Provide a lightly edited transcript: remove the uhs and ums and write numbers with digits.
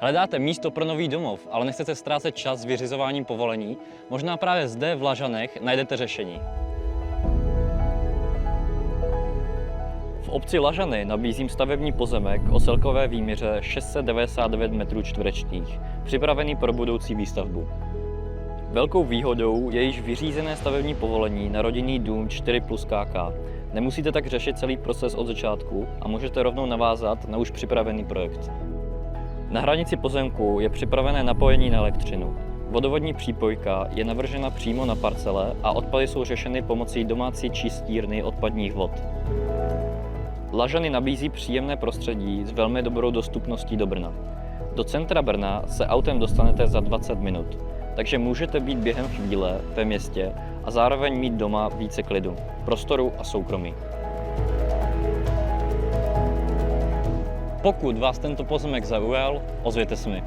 Hledáte místo pro nový domov, ale nechcete ztrácet čas s vyřizováním povolení? Možná právě zde v Lažanech najdete řešení. V obci Lažany nabízím stavební pozemek o celkové výměře 699 m2, připravený pro budoucí výstavbu. Velkou výhodou je již vyřízené stavební povolení na rodinný dům 4+ KK. Nemusíte tak řešit celý proces od začátku a můžete rovnou navázat na už připravený projekt. Na hranici pozemku je připravené napojení na elektřinu. Vodovodní přípojka je navržena přímo na parcele a odpady jsou řešeny pomocí domácí čistírny odpadních vod. Lažany nabízí příjemné prostředí s velmi dobrou dostupností do Brna. Do centra Brna se autem dostanete za 20 minut, takže můžete být během chvíle ve městě a zároveň mít doma více klidu, prostoru a soukromí. Pokud vás tento pozemek zaujal, ozvěte se mi.